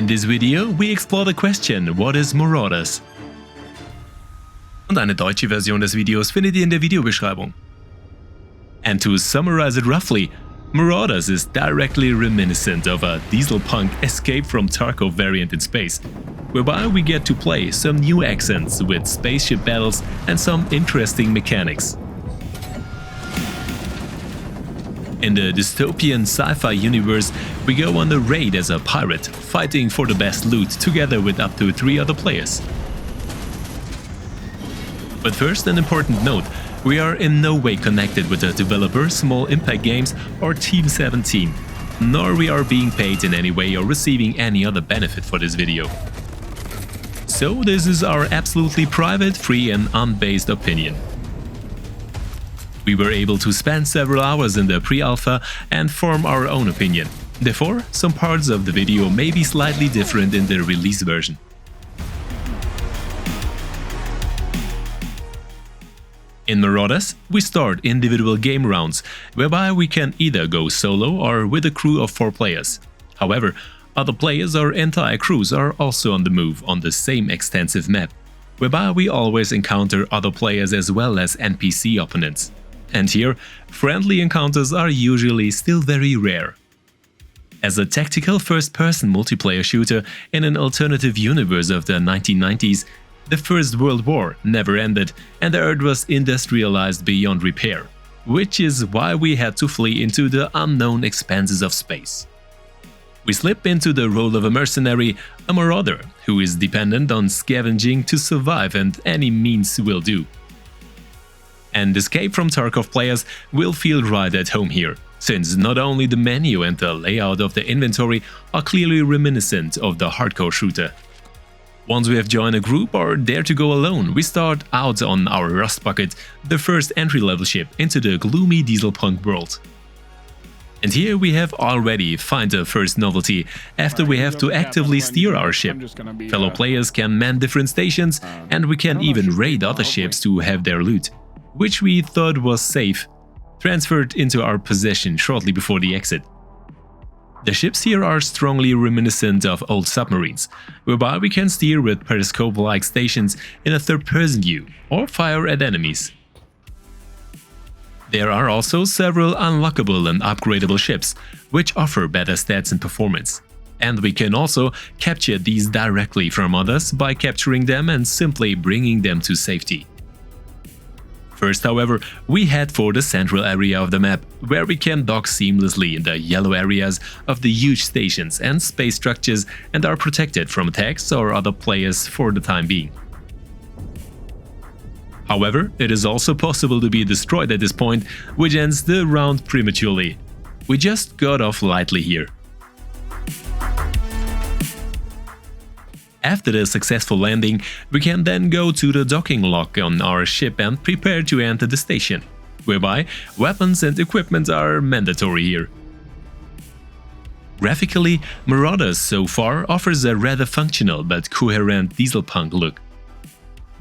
In this video, we explore the question, what is Marauders? Und eine deutsche Version des Videos findet ihr in der Videobeschreibung. And to summarize it roughly, Marauders is directly reminiscent of a Dieselpunk Escape from Tarkov variant in space, whereby we get to play some new accents with spaceship battles and some interesting mechanics. In the dystopian sci-fi universe, we go on a raid as a pirate, fighting for the best loot together with up to 3 other players. But first, an important note, we are in no way connected with the developer Small Impact Games or Team 17, nor we are being paid in any way or receiving any other benefit for this video. So this is our absolutely private, free and unbased opinion. We were able to spend several hours in the pre-alpha and form our own opinion. Therefore, some parts of the video may be slightly different in the release version. In Marauders, we start individual game rounds, whereby we can either go solo or with a crew of 4 players. However, other players or entire crews are also on the move on the same extensive map, whereby we always encounter other players as well as NPC opponents. And here, friendly encounters are usually still very rare. As a tactical first-person multiplayer shooter in an alternative universe of the 1990s, the First World War never ended and the Earth was industrialized beyond repair, which is why we had to flee into the unknown expanses of space. We slip into the role of a mercenary, a marauder, who is dependent on scavenging to survive and any means will do. And Escape from Tarkov players will feel right at home here, since not only the menu and the layout of the inventory are clearly reminiscent of the hardcore shooter. Once we have joined a group or dare to go alone, we start out on our Rust Bucket, the first entry-level ship into the gloomy Dieselpunk world. And here we have already found the first novelty, after we have to actively steer our ship. Fellow players can man different stations, and we can even raid other ships to have their loot, which we thought was safe, transferred into our possession shortly before the exit. The ships here are strongly reminiscent of old submarines, whereby we can steer with periscope-like stations in a third-person view or fire at enemies. There are also several unlockable and upgradable ships, which offer better stats and performance. And we can also capture these directly from others by capturing them and simply bringing them to safety. First, however, we head for the central area of the map, where we can dock seamlessly in the yellow areas of the huge stations and space structures and are protected from attacks or other players for the time being. However, it is also possible to be destroyed at this point, which ends the round prematurely. We just got off lightly here. After the successful landing, we can then go to the docking lock on our ship and prepare to enter the station, whereby weapons and equipment are mandatory here. Graphically, Marauders so far offers a rather functional but coherent Dieselpunk look.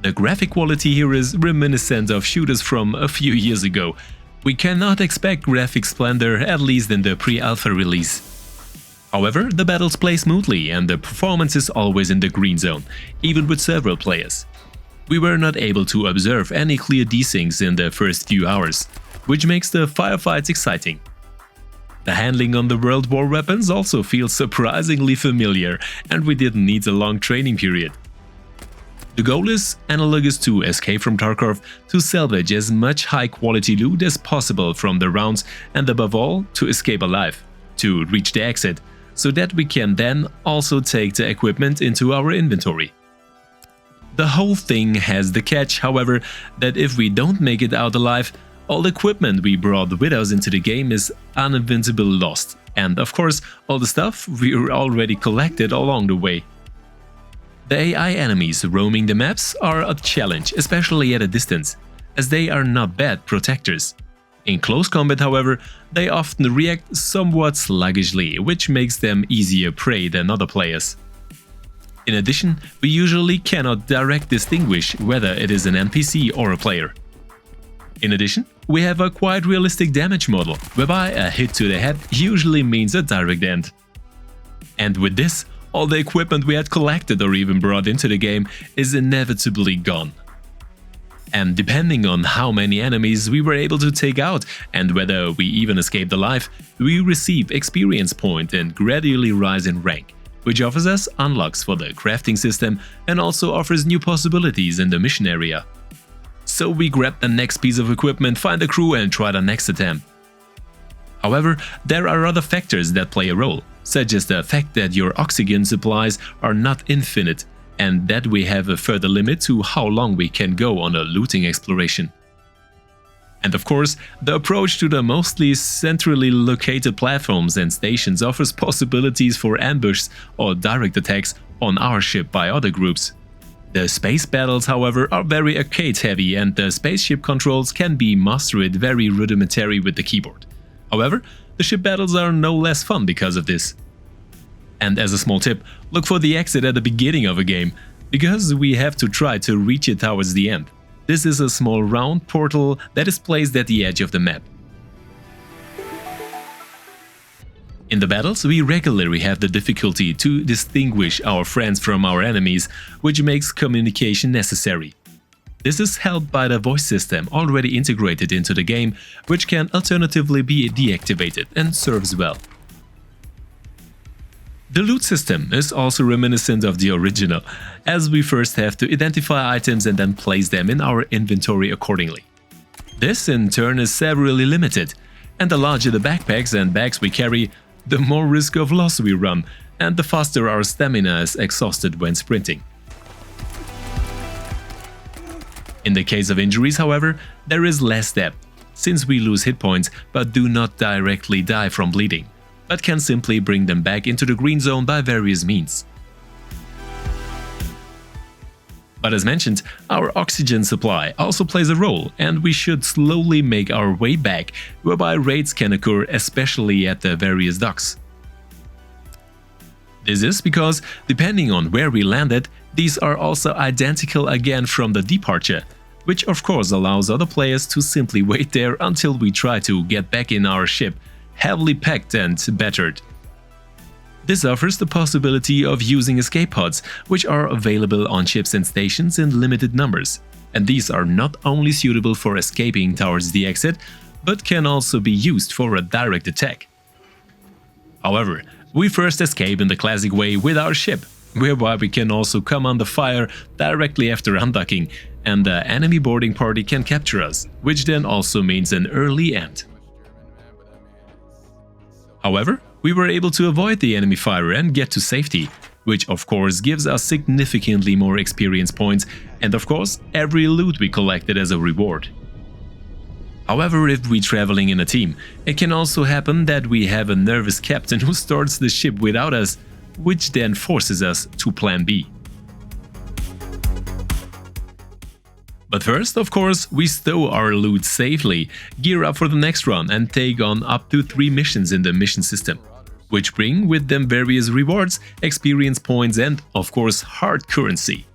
The graphic quality here is reminiscent of shooters from a few years ago. We cannot expect graphic splendor, at least in the pre-alpha release. However, the battles play smoothly and the performance is always in the green zone, even with several players. We were not able to observe any clear desyncs in the first few hours, which makes the firefights exciting. The handling on the World War weapons also feels surprisingly familiar, and we didn't need a long training period. The goal is, analogous to Escape from Tarkov, to salvage as much high-quality loot as possible from the rounds and above all, to escape alive, to reach the exit, so that we can then also take the equipment into our inventory. The whole thing has the catch, however, that if we don't make it out alive, all the equipment we brought with us into the game is uninvincible lost, and of course all the stuff we already collected along the way. The AI enemies roaming the maps are a challenge, especially at a distance, as they are not bad protectors. In close combat, however, they often react somewhat sluggishly, which makes them easier prey than other players. In addition, we usually cannot directly distinguish whether it is an NPC or a player. In addition, we have a quite realistic damage model, whereby a hit to the head usually means a direct end. And with this, all the equipment we had collected or even brought into the game is inevitably gone. And depending on how many enemies we were able to take out and whether we even escaped alive, we receive experience point and gradually rise in rank, which offers us unlocks for the crafting system and also offers new possibilities in the mission area. So we grab the next piece of equipment, find the crew and try the next attempt. However, there are other factors that play a role, such as the fact that your oxygen supplies are not infinite and that we have a further limit to how long we can go on a looting exploration. And of course, the approach to the mostly centrally located platforms and stations offers possibilities for ambush or direct attacks on our ship by other groups. The space battles, however, are very arcade-heavy and the spaceship controls can be mastered very rudimentary with the keyboard. However, the ship battles are no less fun because of this. And as a small tip, look for the exit at the beginning of a game, because we have to try to reach it towards the end. This is a small round portal that is placed at the edge of the map. In the battles, we regularly have the difficulty to distinguish our friends from our enemies, which makes communication necessary. This is helped by the voice system already integrated into the game, which can alternatively be deactivated and serves well. The loot system is also reminiscent of the original, as we first have to identify items and then place them in our inventory accordingly. This in turn is severely limited, and the larger the backpacks and bags we carry, the more risk of loss we run, and the faster our stamina is exhausted when sprinting. In the case of injuries, however, there is less depth, since we lose hit points but do not directly die from bleeding, but can simply bring them back into the green zone by various means. But as mentioned, our oxygen supply also plays a role, and we should slowly make our way back, whereby raids can occur especially at the various docks. This is because, depending on where we landed, these are also identical again from the departure, which of course allows other players to simply wait there until we try to get back in our ship, heavily packed and battered. This offers the possibility of using escape pods, which are available on ships and stations in limited numbers, and these are not only suitable for escaping towards the exit, but can also be used for a direct attack. However, we first escape in the classic way with our ship, whereby we can also come under fire directly after undocking, and the enemy boarding party can capture us, which then also means an early end. However, we were able to avoid the enemy fire and get to safety, which of course gives us significantly more experience points and of course every loot we collected as a reward. However, if we're traveling in a team, it can also happen that we have a nervous captain who starts the ship without us, which then forces us to plan B. But first, of course, we stow our loot safely, gear up for the next run and take on up to 3 missions in the mission system, which bring with them various rewards, experience points and, of course, hard currency.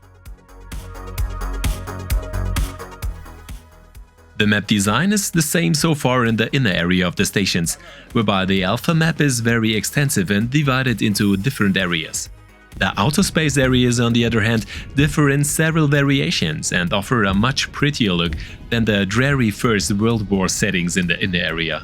The map design is the same so far in the inner area of the stations, whereby the alpha map is very extensive and divided into different areas. The outer space areas, on the other hand, differ in several variations and offer a much prettier look than the dreary First World War settings in the inner area.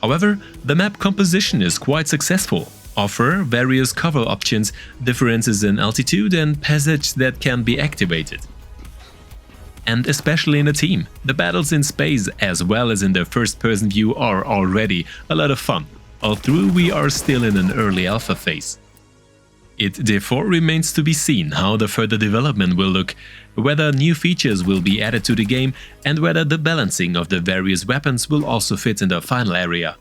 However, the map composition is quite successful, offer various cover options, differences in altitude and passage that can be activated. And especially in a team, the battles in space as well as in the first-person view are already a lot of fun, although we are still in an early alpha phase. It therefore remains to be seen how the further development will look, whether new features will be added to the game and whether the balancing of the various weapons will also fit in the final area.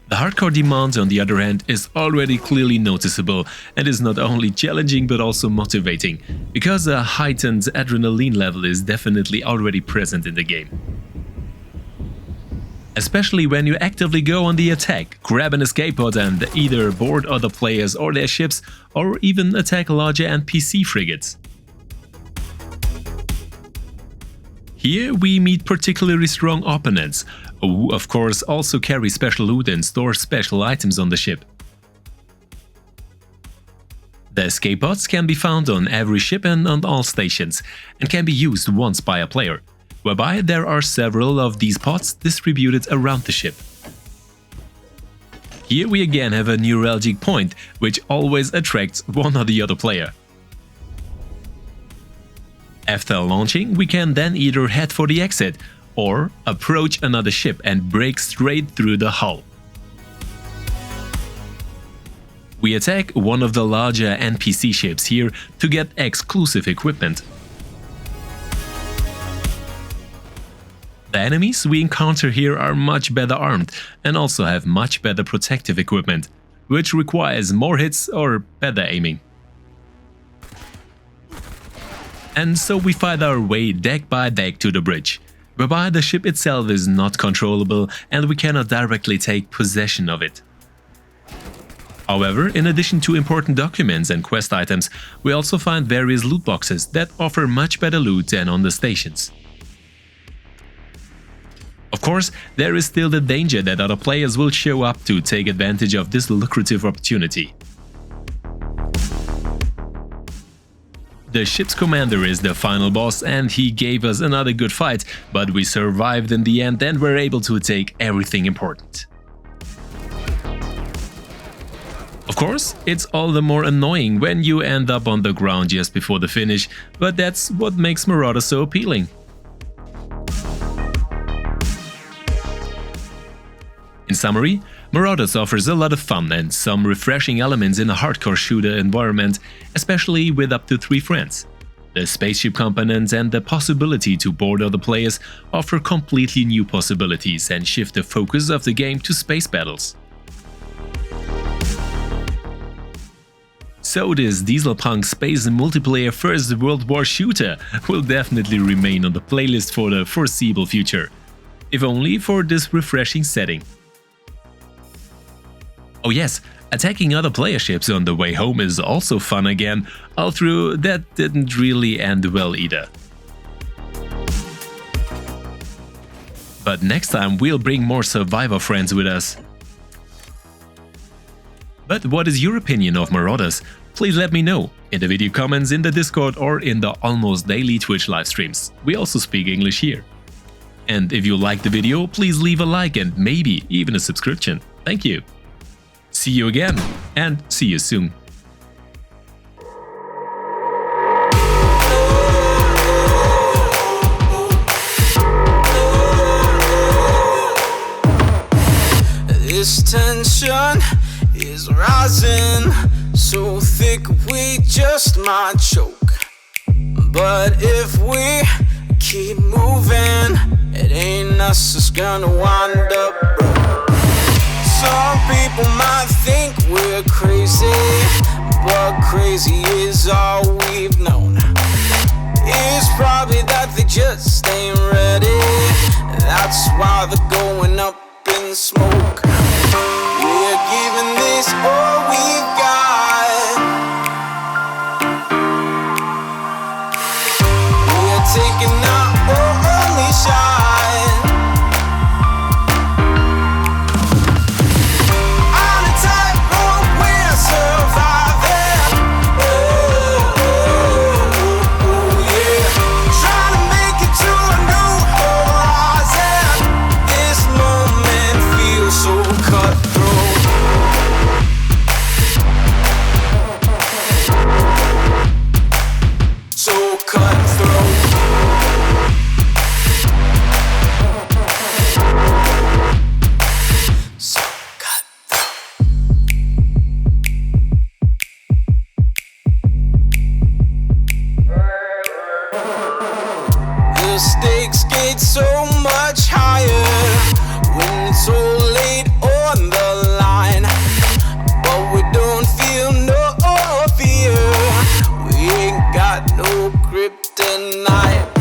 The hardcore demand, on the other hand, is already clearly noticeable and is not only challenging but also motivating, because a heightened adrenaline level is definitely already present in the game. Especially when you actively go on the attack, grab an escape pod and either board other players or their ships, or even attack larger NPC frigates. Here we meet particularly strong opponents, who of course also carry special loot and store special items on the ship. The escape pods can be found on every ship and on all stations, and can be used once by a player, whereby there are several of these pods distributed around the ship. Here we again have a neuralgic point, which always attracts one or the other player. After launching, we can then either head for the exit, or approach another ship and break straight through the hull. We attack one of the larger NPC ships here to get exclusive equipment. The enemies we encounter here are much better armed and also have much better protective equipment, which requires more hits or better aiming. And so we fight our way deck by deck to the bridge, whereby the ship itself is not controllable and we cannot directly take possession of it. However, in addition to important documents and quest items, we also find various loot boxes that offer much better loot than on the stations. Of course, there is still the danger that other players will show up to take advantage of this lucrative opportunity. The ship's commander is the final boss and he gave us another good fight, but we survived in the end and were able to take everything important. Of course, it's all the more annoying when you end up on the ground just before the finish, but that's what makes Marauder so appealing. In summary, Marauders offers a lot of fun and some refreshing elements in a hardcore shooter environment, especially with up to 3 friends. The spaceship component and the possibility to board other players offer completely new possibilities and shift the focus of the game to space battles. So this Dieselpunk space multiplayer First World War shooter will definitely remain on the playlist for the foreseeable future, if only for this refreshing setting. Oh yes, attacking other player ships on the way home is also fun again, although that didn't really end well either. But next time we'll bring more survivor friends with us. But what is your opinion of Marauders? Please let me know in the video comments, in the Discord or in the almost daily Twitch live streams. We also speak English here. And if you liked the video, please leave a like and maybe even a subscription. Thank you. See you again and see you soon. This tension is rising, so thick we just might choke. But if we keep moving, it ain't us that's gonna wind up broke. Some people might think we're crazy, but crazy is all we've known. It's probably that they just ain't ready, that's why they're going up in smoke. We're giving this all we've got. We're taking our only shot. On a tightrope, we're surviving. Oh, yeah. Trying to make it to a new horizon. This moment feels so cutthroat. So cutthroat. So cutthroat. The stakes get so much higher when it's so late on the line. But we don't feel no fear. We ain't got no kryptonite.